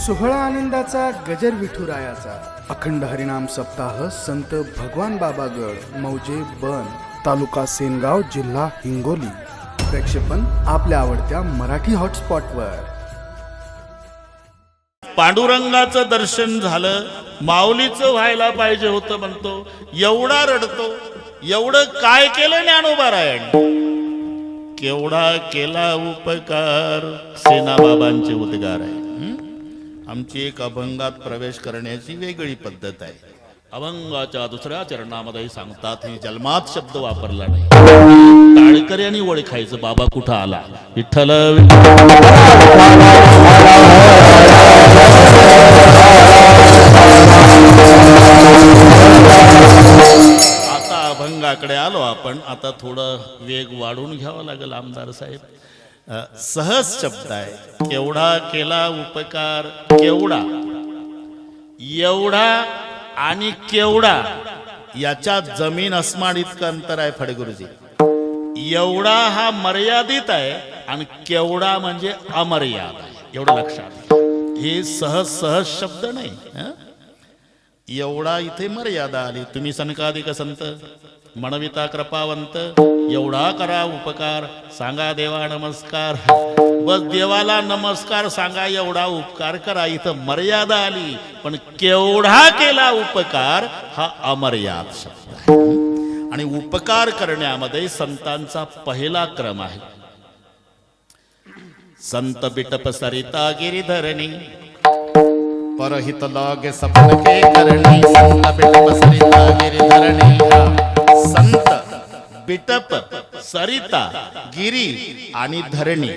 सोहळा आनंदाचा गजर विठुरायाचा अखंड हरिनाम सप्ताह संत भगवान बाबागड मौजे बन तालुका सेनगाव जिल्हा हिंगोली. प्रक्षेपण आपल्या आवडत्या मराठी हॉटस्पॉटवर. पांडुरंगाचं दर्शन झालं, माऊलीचं व्हायला पाहिजे होतं म्हणतो. एवढा रडतो. एवढं काय केलं ज्ञानोबारायण, केवढा केला उपकार. सेनाबाबांचे उद्गार आहे. आमची एक अभंगात प्रवेश करण्याची वेगळी पद्धत आहे. अभंगाच्या दुसऱ्या चरणामध्ये सांगतात, हे जन्मात शब्द वापरला नाही. टाळकऱ्यांनी ओळखायचं बाबा कुठं आला. विठ्ठल आता अभंगाकडे आलो आपण. आता थोडं वेग वाढून घ्यावा लागेल आमदार साहेब. सहज शब्द आहे. केवढा केला उपकार. केवढा, एवढा आणि केवढा याच्यात जमीन अस्मान इतकं अंतर आहे फडगुरुजी. एवढा हा मर्यादित आहे आणि केवढा म्हणजे अमर्याद आहे. एवढं लक्षात. हे सहज सहज शब्द नाही. एवढा इथे मर्यादा आली. तुम्ही सनकादिक संत म्हणविता कृपावंत, एवढा करा उपकार. सांगा देवा नमस्कार. बस देवाला नमस्कार सांगा, एवढा उपकार करा. इथं मर्यादा आली. पण केवढा केला उपकार हा अमर्याद शब्द आहे. आणि उपकार करण्यामध्ये संतांचा पहिला क्रम आहे. संत बिटप सरिता गिरिधरणी परहित लागे सपन के करणी. संत बिटप सरिता गिरिधरणी. संत बिटप सरिता गिरी आणि धरणी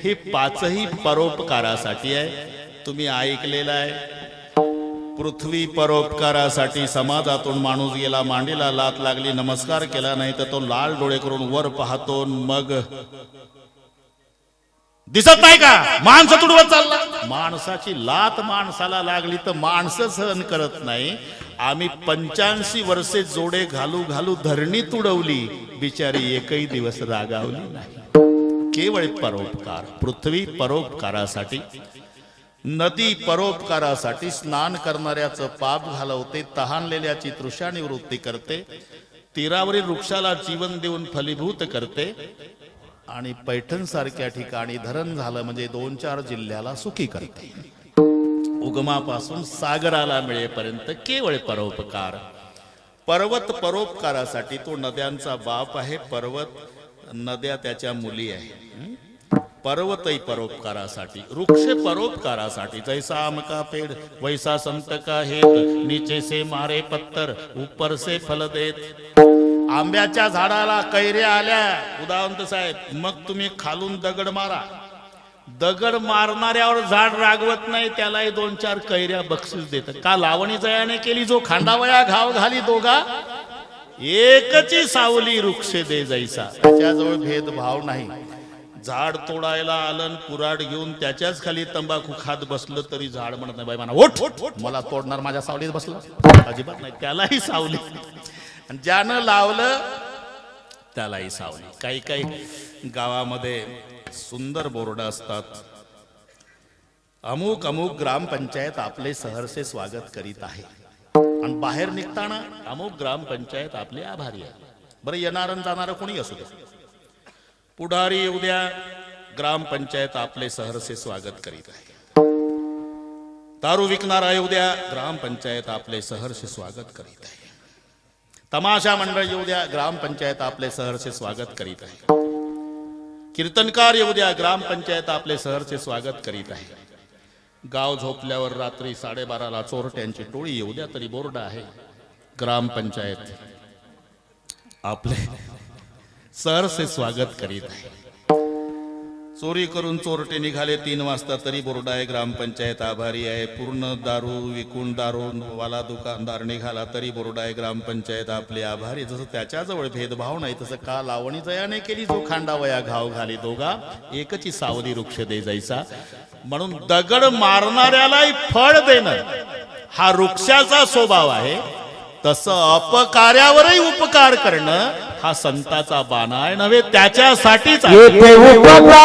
हे पाचही परोपकारासाठी आहे. तुम्ही ऐकलेलं आहे. पृथ्वी परोपकारासाठी. समाजातून माणूस गेला, मांडीला लात लागली, नमस्कार केला नाही तर तो लाल डोळे करून वर पाहतो. मग दिसत नाही का माणसं तुडवत चालला. माणसाची लात माणसाला लागली तर माणसं सहन करत नाही. आम्ही 85 वर्षे जोडे घालू घालू धरणी तुडवली, बिचारी एकही दिवस रागावली नाही. केवळ परोपकार. पृथ्वी परोपकारासाठी, नदी परोपकारासाठी. स्नान करणाऱ्याचं पाप घालवते, तहानलेल्याची तृषा निवृत्ती करते, तीरावरील वृक्षाला जीवन देऊन फलीभूत करते. आणि पैठण सारख्या ठिकाणी धरण झालं म्हणजे 2-4 जिल्ह्याला सुखी करते. उगमापासून सागराला मिळेपर्यंत केवळ परोपकार. पर्वत परोपकारासाठी. तो नद्यांचा बाप आहे. पर्वत, नद्या त्याच्या मुली आहे. पर्वतही परोपकारासाठी. वृक्ष परोपकारासाठी. जैसा आम का पेड़ वैसा संत का हेत, नीचे से मारे पत्तर ऊपर से फल देत. आंब्याच्या झाडाला कैऱ्या आल्या उदावंत साहेब, मग तुम्ही खालून दगड मारा. दगड मारणाऱ्यावर झाड रागवत नाही, त्यालाही 2-4 कैऱ्या बक्षीस देत. का लावणी जयाने केली जो खांडावया घाव घाली दोघा, एकची सावली वृक्ष दे जैसा. त्याच्याजवळ भेदभाव नाही. झाड तोडायला आलं, कुऱ्हाड घेऊन त्याच्याच खाली तंबाखू खात बसलं तरी झाड म्हणत नाही बाई म्हणा ओठ, मला तोडणार माझ्या सावलीत बसलं. अजिबात नाही. त्यालाही सावली. ज्यानं लावलं त्यालाही सावली. काही काही गावामध्ये सुंदर बोर्ड असतात. अमुक अमुक ग्रामपंचायत आपले सहर्षे स्वागत करीत आहे. आणि बाहेर निघताना अमुक ग्रामपंचायत आपले आभारी आहे. बरं, येणारं जाणारं कोणी असू दे, पुढारी येऊ द्या, ग्रामपंचायत आपले सहर्षे स्वागत करीत आहे. दारू विकणारा येऊ द्या, ग्रामपंचायत आपले सहर्षे स्वागत करीत आहे. तमाशा मंडळ येऊ द्या, ग्रामपंचायत आपले सहर्षे स्वागत करीत आहे. कीर्तनकार येऊ द्या, ग्रामपंचायत आपले सहर्षे स्वागत करीत आहे. गाव झोपल्यावर रात्री 12:30ला चोरट्यांची टोळी येऊ द्या तरी बोर्ड आहे, ग्रामपंचायत आपले सहर्षे स्वागत करीत आहे. चोरी करून चोरटे निघाले 3 वाजता तरी बोर्ड आहे, ग्रामपंचायत आभारी आहे. पूर्ण दारू विकून दारूवाला दुकानदार निघाला तरी बोर्ड आहे, ग्रामपंचायत आपले आभारी. जसं त्याच्याजवळ भेदभाव नाही तसं का लावणी जयाने केली जो खांडावया घाव घाली दोघा, एकची सावली वृक्ष दे जैसा. म्हणून दगड मारणाऱ्यालाही फळ देणं हा वृक्षाचा स्वभाव आहे. तसं अपकार्यावरही उपकार करणं हा संताचा बाणा आहे. नव्हे त्याच्यासाठीच उपकारासाठी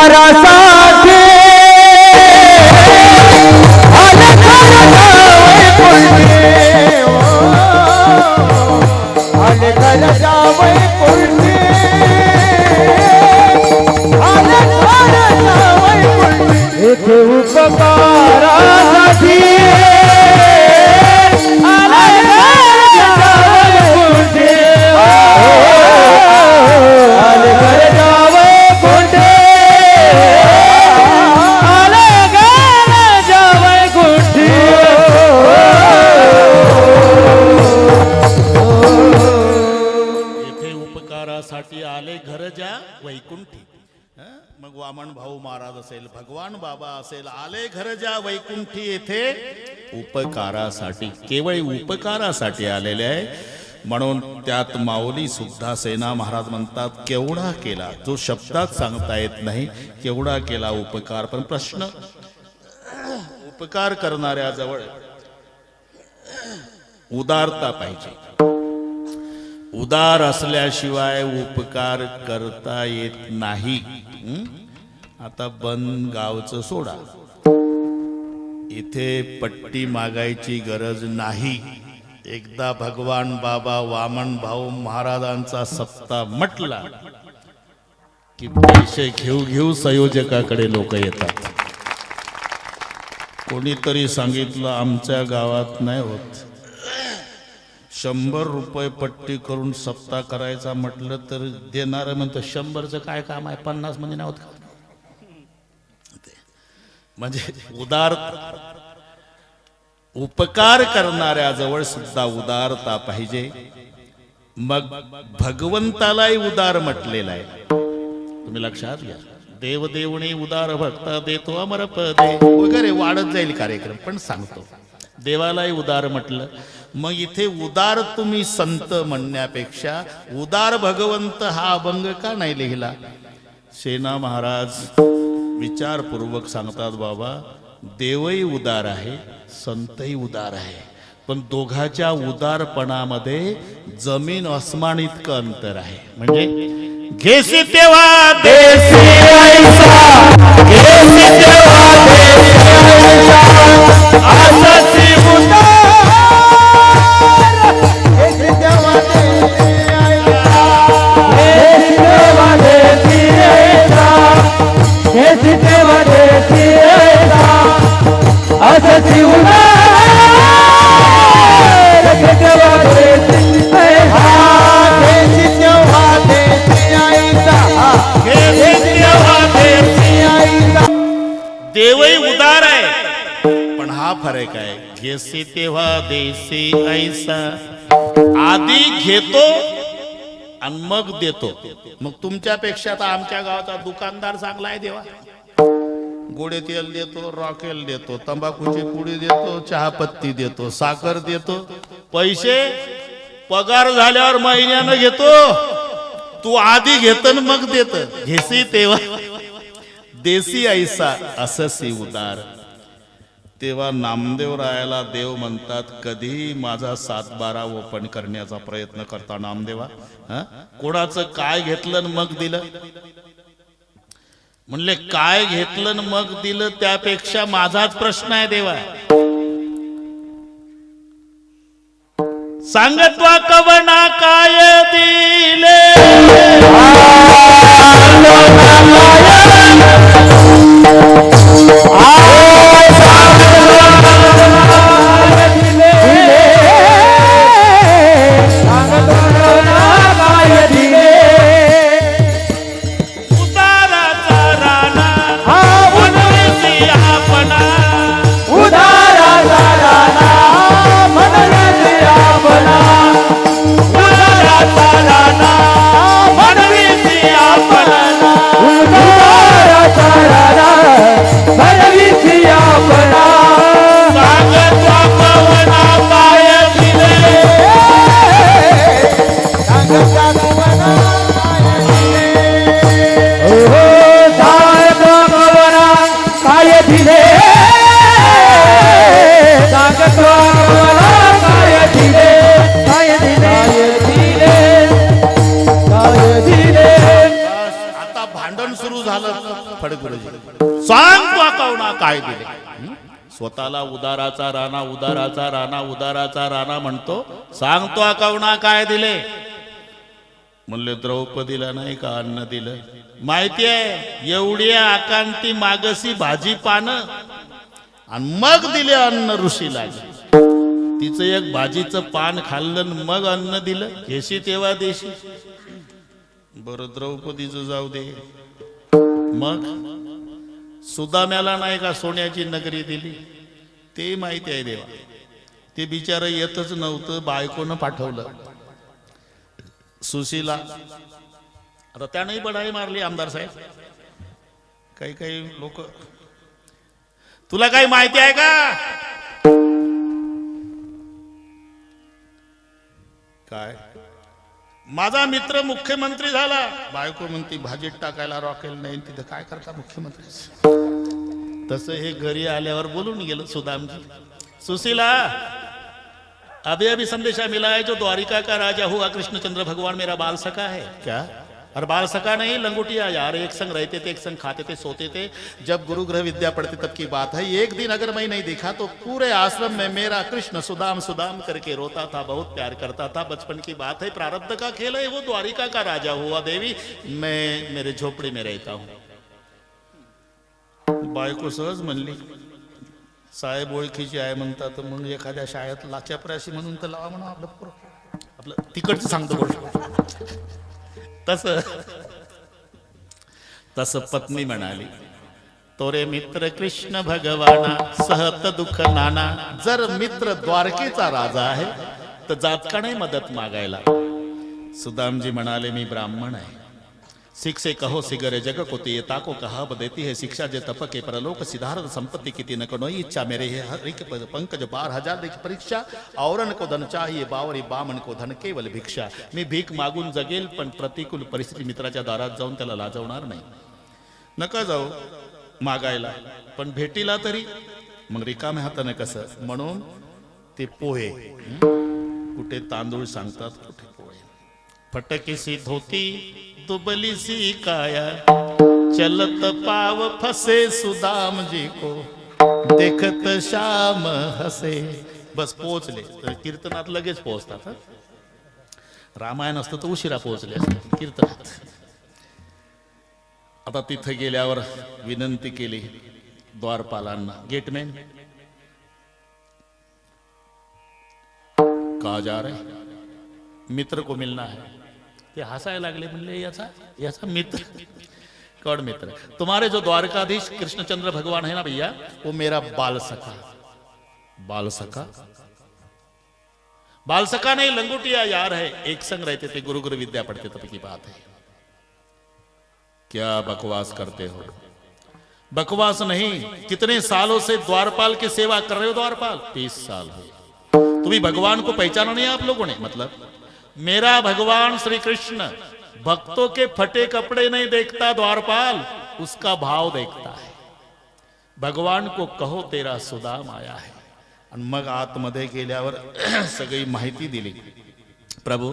उपकारासाठी आले वैकुंठी, आले वैकुंठी, आले वैकुंठी. येथे उपकारासाठी आले घरच्या वैकुंठी. मग वामन भाऊ महाराज असेल, भगवान बाबा असेल, आले घरच्या वैकुंठी येथे उपकारासाठी, केवळ उपकारासाठी आलेले आहे. म्हणून त्यात माऊली सुद्धा सेना महाराज म्हणतात केवढा केला, जो शब्दात सांगता येत नाही केवढा केला उपकार. पण प्रश्न, उपकार करणाऱ्याजवळ उदारता पाहिजे. उदार असल्याशिवाय उपकार करता येत नाही. आता बन गावचं सोडा, इथे पट्टी मागायची गरज नाही. एकदा भगवान बाबा वामन भाऊ महाराजांचा सप्ताह म्हटला की पैसे घेऊ घेऊ संयोजकाकडे लोक येतात. कोणीतरी सांगितलं आमच्या गावात नाही होत, 100 रुपये पट्टी करून सप्ताह करायचा म्हटलं तर देणार म्हणतो 100चं काय काम आहे, 50 मध्ये नव्हत का. म्हणजे उदार, उपकार करणाऱ्याजवळ सुद्धा उदारता पाहिजे. मग भगवंतालाही उदार म्हटलेलं आहे. तुम्ही लक्षात घ्या, देवदेवणी उदार भक्त देतो अमर पदे वगैरे वाढत जाईल कार्यक्रम, पण सांगतो देवालाही उदार म्हटलं. मग इथे उदार तुम्ही संत म्हणण्यापेक्षा उदार भगवंत हा अभंग का नाही लिहिला. सेना महाराज विचारपूर्वक सांगतात, बाबा देवही उदार आहे, संतही उदार आहे, पण दोघाच्या उदारपणामध्ये जमीन अस्मान इतकं अंतर आहे. म्हणजे घेसी तेव्हा देसी ऐसा, घेसी तेव्हा देसी ऐसा, आसाची उदार, घेसी तेव्हा देसी ऐसा, घेसी तेव्हा देसी ऐसा, घेसी तेव्हा देसी ऐसा, आसाची उदार, घेसी तेव्हा देसी ऐसा, घेसी तेव्हा देसी ऐसा, घेसी तेव्हा देसी ऐसा. देवही उदार आहे, पण हा फरक आहे, घेसी तेव्हा देसी ऐसा, आधी घेतो आणि मग देतो. मग तुमच्यापेक्षा तर आमच्या गावाचा दुकानदार चांगला आहे देवा. गोडे तेल देतो, रॉकेल देतो, तंबाखूची पुडी देतो, चहापत्ती देतो, साखर देतो. पैसे पगार झाल्यावर महिन्यानं घेतो. तू आधी घेत मग देत. घेसी तेव्हा देसी ऐसा, अससी उदार. तेव्हा नामदेव रायाला देव म्हणतात, कधी माझा 7-12 ओपन करण्याचा प्रयत्न करता नामदेवा. कोणाचं काय घेतलं मग दिलं. म्हणले काय घेतलं मग दिलं त्यापेक्षा माझाच प्रश्न आहे देवा. सांगत्वा कवना काय दिले, काय दिले. स्वतःला उदाराचा राणा, उदाराचा राणा, उदाराचा राणा म्हणतो. सांगतो अकावणा काय दिले. म्हणले द्रौपदीला नाही का अन्न दिलं. माहिती आहे एवढी आकांती मागसी भाजी पानं आणि मग दिले अन्न ऋषीला. तिचं एक भाजीचं पान खाल्लं आणि मग अन्न दिलं. हेशी तेव्हा देशी. बरं द्रौपदीचं जाऊ दे. मग सुदाम्याला नाही का सोन्याची नगरी दिली? ते माहिती आहे देवा. ते बिचारं येतच नव्हतं, बायकोनं पाठवलं. सुशीला आता त्यानंही बढाई मारली आमदार साहेब. काही काही लोक. तुला काही माहिती आहे का? काय? माझा मित्र मुख्यमंत्री झाला. बायको म्हणती भाजीत टाकायला रॉकेल नाही, तिथं काय करता मुख्यमंत्री. तसं हे घरी आल्यावर बोलून गेलं सुदामजी. सुशीला, अभी अभी संदेशा मिला है जो द्वारिका का राजा हुआ कृष्णचंद्र भगवान मेरा बाल सखा है. क्या? और बाल सखा नहीं, लंगोटिया यार. एक संग रहते थे, एक संग खाते थे, सोते थे. जब गुरु ग्रह विद्या पढ़ते तब की बात है. एक दिन अगर मैं नहीं देखा तो पूरे आश्रम में मेरा कृष्ण सुदाम सुदाम करके रोता था, बहुत प्यार करता था. बचपन की बात है, प्रारब्ध का खेल है. वो द्वारिका का राजा हुआ देवी, मैं मेरे झोपड़ी में रहता हूं. बायको सहज म्हणली, साहेब ओळखीची आहे म्हणतात, मग एखाद्या शाळेत लाच्याप्राशी म्हणून तर लावा म्हणून आपलं पोरं. आपलं तिकडचं सांगतो गोष्ट. तस पत्नी म्हणाली, तोरे मित्र कृष्ण भगवाना सहत दुःख नाना. जर मित्र द्वारकेचा राजा आहे तर जात का नाही मदत मागायला? सुदामजी म्हणाले, मी ब्राह्मण आहे. सिख से कहो सिगरे जग को येता को कहा देती है शिक्षा जे तप के परलोक सिद्धार्थ संपत्ति की तीन कनोई इच्छा मेरे है हर एक पंकज 12,000 की परीक्षा. औरन को धन चाहिए बावरी बामन को धन केवल भिक्षा. मी भीक मागून जगेल पण प्रतिकूल परिस्थिती मित्राच्या दारात जाऊन त्याला लाजवणार नाही. नका जाऊ मागायला, पण भेटीला तरी. मग रिकाम्या हाताने कसं? म्हणून ते पोहे, कुठे तांदूळ सांगतात, कुठे पोहे. फटकी सी धोती दुबली सी काया, चलत पाव फसे सुदाम जी को, देखत श्याम हसे. बस पोहोचले. तर कीर्तनात लगेच पोहोचतात. रामायण असतं तर उशिरा पोहोचले असतात कीर्तनात. आता तिथे गेल्यावर विनंती केली द्वारपालांना, गेटमॅन कहा जा रहे? मित्र को मिलना है. ते हसायला लागले. म्हणले याचा मित्र? कौन मित्र? तुम्हारे जो द्वारकाधीश कृष्णचंद्र भगवान है ना भैया, वो मेरा बाल सखा. बाल सखा? बाल सखा नहीं, लंगोटिया यार है. एक संग रहते थे, गुरु गुरु विद्या पढ़ते तब की बात है. क्या बकवास करते हो? बकवास नहीं. कितने सालों से द्वारपाल की सेवा कर रहे हो? द्वारपाल 30 साल हो. तुम्हें भगवान को पहचाना नहीं आप लोगों ने? मतलब मेरा भगवान श्री कृष्ण भक्तों के फटे कपड़े नहीं देखता द्वारपाल, उसका भाव देखता है. भगवान को कहो तेरा सुदाम आया है. आणि मग आतमध्ये गेल्यावर सगळी माहिती दिली. प्रभु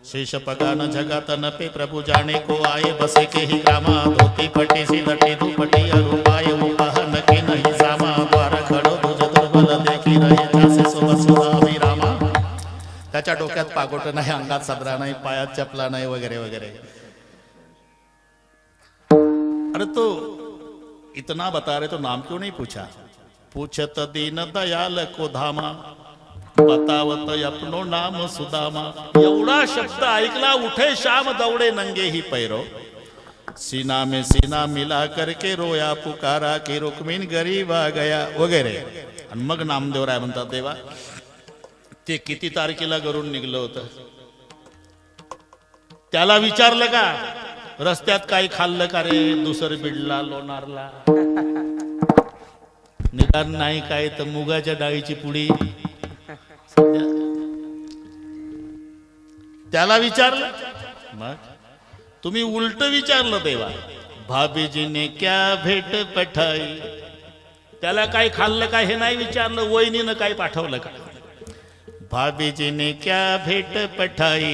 शेष पगान जगात नपे, प्रभु जाने को आए बसे के ही ग्रामा. धोती फटी सी लटी दुपटी अरूपाय उपाह नके नहीं सामा. द्वार खडो तुझ दुर्बल देखी रहे जासे सुबह सुदामी रामा. त्याच्या डोक्यात पागोट नाही, अंगात सदरा नाही, पायात चपला नाही, वगैरे वगैरे. अरे तो इतना बता रहे तो नाम क्यों नहीं पूछा? पूछत दीन दयाल को धामा, बतावत अपनो नाम सुदामा. एवढा शब्द ऐकला, उठे श्याम दौड़े नंगे ही पैरो. सीना में सीना मिला करके रोया पुकारा की रुक्मिण गरीब आ गया वगैरे. आणि मग नामदेवराय म्हणतात, देवा ते किती तारखेला घरून निघलं होतं? त्याला विचारलं का रस्त्यात काही खाल्लं का रे? दुसर बिडला लोणारला निदान नाही काय तर मुगाच्या डाळीची पुडी. त्याला विचारलं. मग तुम्ही उलट विचारलं देवा. भाभीजीने क्या भेट पठाई? त्याला काय खाल्लं का हे नाही विचारलं. वहिनीनं काय पाठवलं का? भाभी ने क्या भेट पठाई,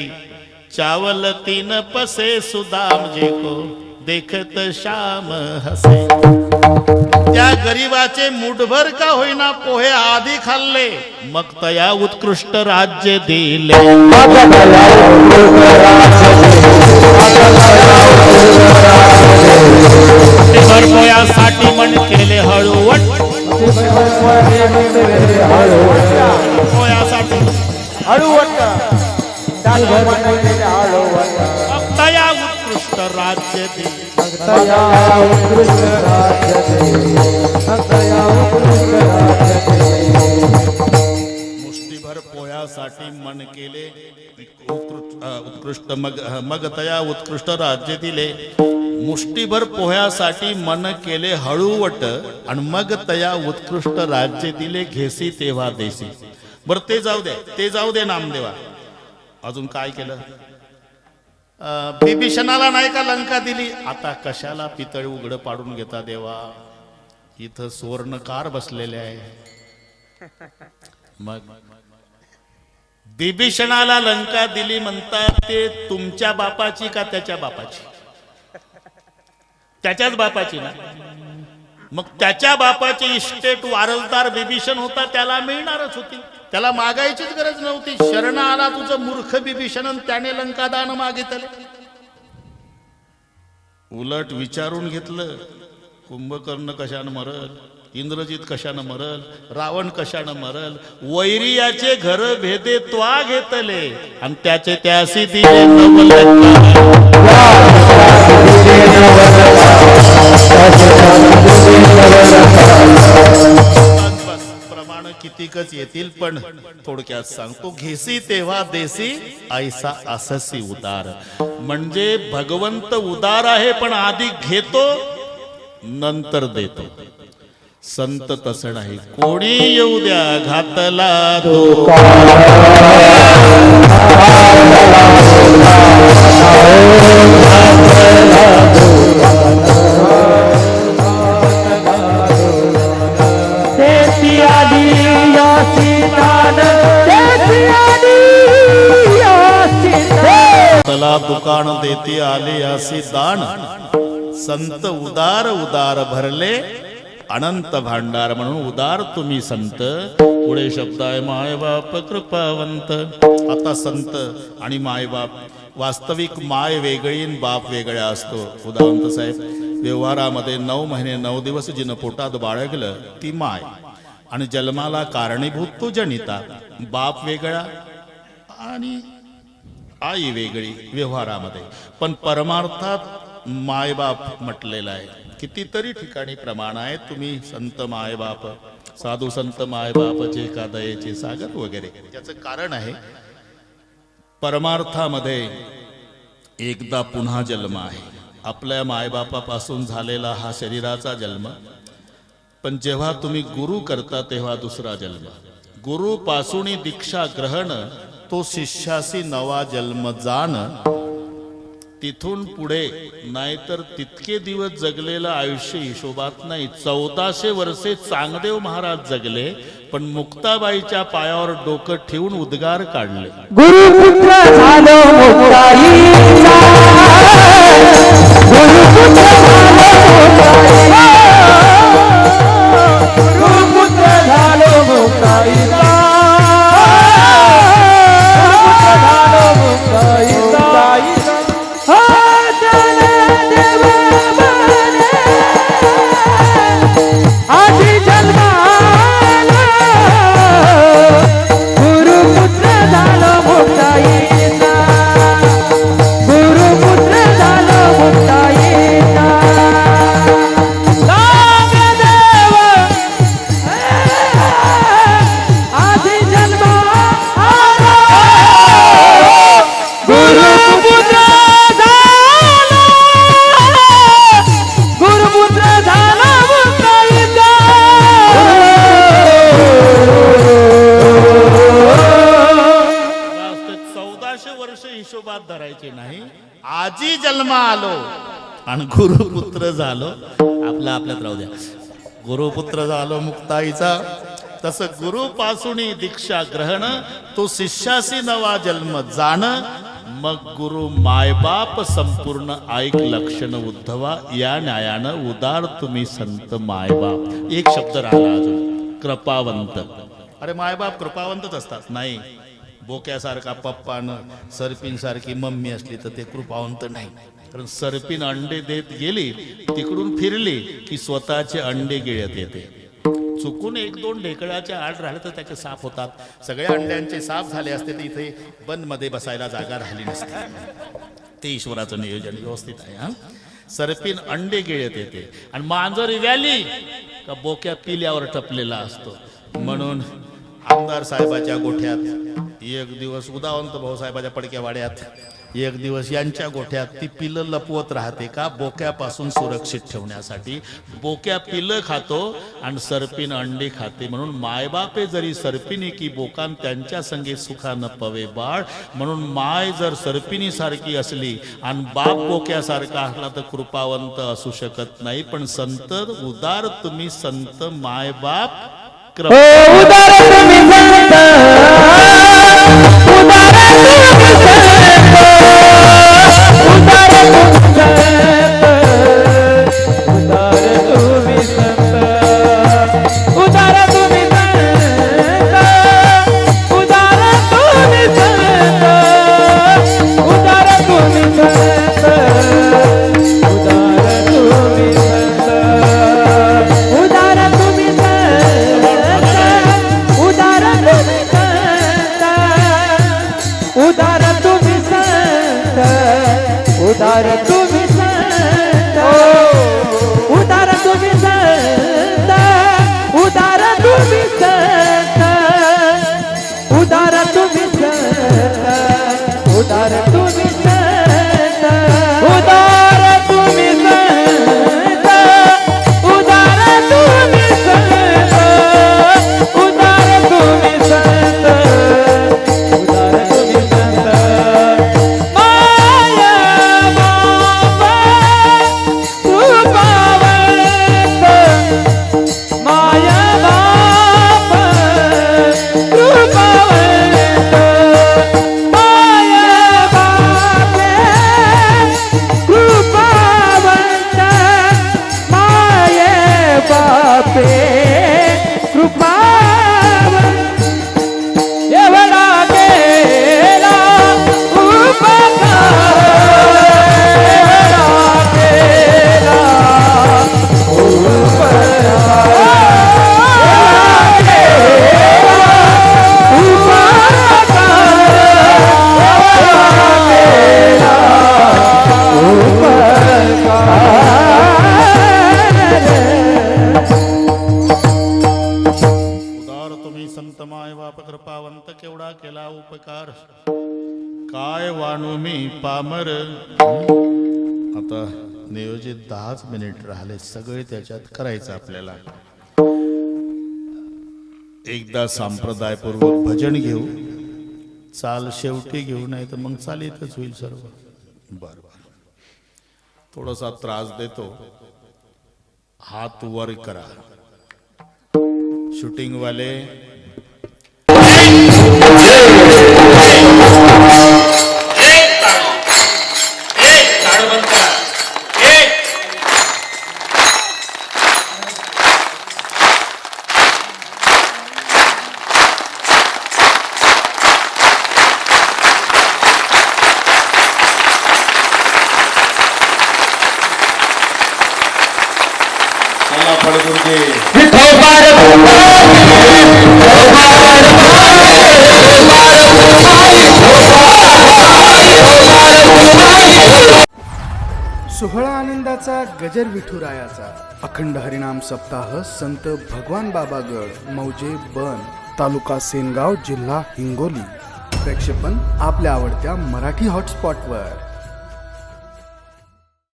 चावल 3 पसे सुदाम जी को, देखत श्याम हसे. त्या गरीबाचे मुठभर का होईना पोहे आधी खाल्ले, मग तया उत्कृष्ट राज्य दिले. पोयासाठी मन केले हळूवट, पोयासाठी तया उत्कृष्ट राज्य दे मुष्टीभर पोयासाठी मन केले उत्कृष्ट मग तया उत्कृष्ट राज्य दिले. मुष्टीभर पोह्यासाठी मन केले हळूवट आणि मग तया उत्कृष्ट राज्य दिले घेसी तेव्हा देसी. बर ते जाऊ दे नामदेवा. अजून काय केलं? बिभीषणाला नाही का लंका दिली? आता कशाला पितळ उघड पाडून घेता देवा? इथं सुवर्णकार बसलेले आहे. मग बिभीषणाला लंका दिली म्हणतात ते तुमच्या बापाची का त्याच्या बापाची? त्याच्याच बापाची ना. मग त्याच्या बापाची इस्टेट वारसदार बिभीषण होता, त्याला मिळणारच होती, त्याला मागायचीच गरज नव्हती. शरण आला तुझं मूर्ख बिभीषण, त्याने लंका दान मागितले. उलट विचारून घेतलं कुंभकर्ण कशानं मरल, इंद्रजित कशानं मरल, रावण कशानं मरल. वैरियाचे घर भेदे त्वा घेतले आणि त्याचे त्यासी दिले प्रमाण कितीकच येतील, पण थोडक्यात सांगतो. घेसी तेव्हा देसी ऐसा अससी उदार. म्हणजे भगवंत उदार आहे, पण आधी घेतो नंतर देतो. संत तसं नाही. कोणी येऊ द्या घातला धोका, तला दुकान देती आले असे दान. संत उदार उदार भरले अनंत भांडार. म्हणून उदार तुम्ही संत. पुढे शब्द आहे मायबाप कृपावंत. आता संत आणि मायबाप, वास्तविक माय वेगळी बाप वेगळा असतो. उदाहरण साहेब, व्यवहारामध्ये 9 महिने 9 दिवस जिनं पोटात बाळगलं ती माय, आणि जन्माला कारणीभूत तो जनिता. बाप वेगळा आणि आई वेगळी व्यवहारामध्ये, पण परमार्थात मायबाप म्हटलेला आहे. कितीतरी ठिकाणी प्रमाण आहे. तुम्ही संत मायबाप, साधू संत मायबाप, जे का दयेचे सागर वगैरे. त्याचं कारण आहे परमार्थामध्ये एकदा पुन्हा जन्म आहे. आपल्या मायबापापासून झालेला हा शरीराचा जन्म, पण जेव्हा तुम्ही गुरु करता तेव्हा दुसरा जन्म. गुरुपासून दीक्षा ग्रहण, तो शिष्यासी नवा जन्म जाण. तिथून पुढे नाहीतर तितके दिवस जगलेलं आयुष्य हिशोबात नाही. 1400 वर्षे चांगदेव महाराज जगले, पण मुक्ताबाईच्या पायावर डोकं ठेवून उद्गार काढले. गुरुपुत्र झालो मुक्ताईचा, गुरुपुत्र झालो मुक्ताईचा, आजी जन्म आलो आणि गुरुपुत्र झालो. आपल्यात राहू द्या. गुरुपुत्र झालो मुक्ताईचा. तसं गुरुपासून दीक्षा ग्रहण, तो शिष्यासी नवा जन्म जाण. मग गुरु मायबाप संपूर्ण ऐक लक्षण उद्धवा. या न्यायानं उदार तुम्ही संत मायबाप. एक शब्द राहिला अजून, कृपावंत. अरे मायबाप कृपावंतच असतात? नाही. बोक्यासारखा पप्पानं सरपीनसारखी मम्मी असली तर ते कृपावंत नाही. कारण सरपीन अंडे देत गेली, तिकडून फिरली की स्वतःचे अंडे गिळत येते. चुकून एक दोन ढेकळाच्या आड राहिले तर त्याचे साफ होतात. सगळ्या अंड्यांचे साफ झाले असते तर इथे बंद मध्ये बसायला जागा राहिली नसते. ते ईश्वराचं नियोजन व्यवस्थित आहे. हा, सर्पिन अंडे गिळत येते आणि मांजर व्याली का बोक्या पिल्यावर टपलेला असतो. म्हणून आमदार साहेबाच्या गोठ्यात एक दिवस, उदावंत भाऊसाहेबाच्या पडक्या वाड्यात एक दिवस यांच्या गोठ्यात ती पिलं लपवत राहते का बोक्यापासून सुरक्षित ठेवण्यासाठी. बोक्या पिलं खातो आणि सर्पिन अंडी खाते. म्हणून मायबापे जरी सर्पिनी की बोकान त्यांच्या संगे सुखा न पवे बाळ. म्हणून माय जर सर्पिनी सारखी असली आणि बाप बोक्यासारखा असला तर कृपावंत असू शकत नाही. पण संत उदार तुम्ही संत मायबाप कृपा. उदार तुम्ही संत, उदार तुम्ही संत, उदार तुम्ही संत, उदार तुम्ही संत, उदार तुम्ही संत, उदार तुम्ही संत, उदार तुम्ही संत, उदार तुम्ही संत, उदार तुम्ही उदार तुम्ही संत, उदार तुम्ही संत, उदार तुम्ही संत, उदार तुम्ही संत, उदार तुम्ही संत, उदार तुम्ही संत, उदार तुम्ही संत, उदार तुम्ही संत, उदार तुम्ही संत, उदार तुम्ही संत, माया बाबा कृपावंत, माया बाबा कृपावंत, माया बापे कृपावंत, माये बापे कृपावंत, एवढा केला उपकार, एवढा केला उपकार, उदार तुम्ही संत माय बाप कृपावंत केवढा केला उपकार. काय वाणू मी पामर. आता नियोजित 10च मिनिट राहिले, सगळे त्याच्यात करायचं आपल्याला. एकदा संप्रदायपूर्वक भजन घेऊ, चाल शेवटी घेऊ, नाही तर मग चालीतच होईल सर्व. बर बर, थोडासा त्रास देतो. हात वर करा. शूटिंग वाले चला पडगुर्दे. सोहळा आनंदाचा गजर विठुरायाचा. अखंड हरिनाम सप्ताह संत भगवान बाबागड, मौजे बन, तालुका सेनगाव, जिल्हा हिंगोली. प्रक्षेपण आपल्या आवडत्या मराठी हॉटस्पॉटवर.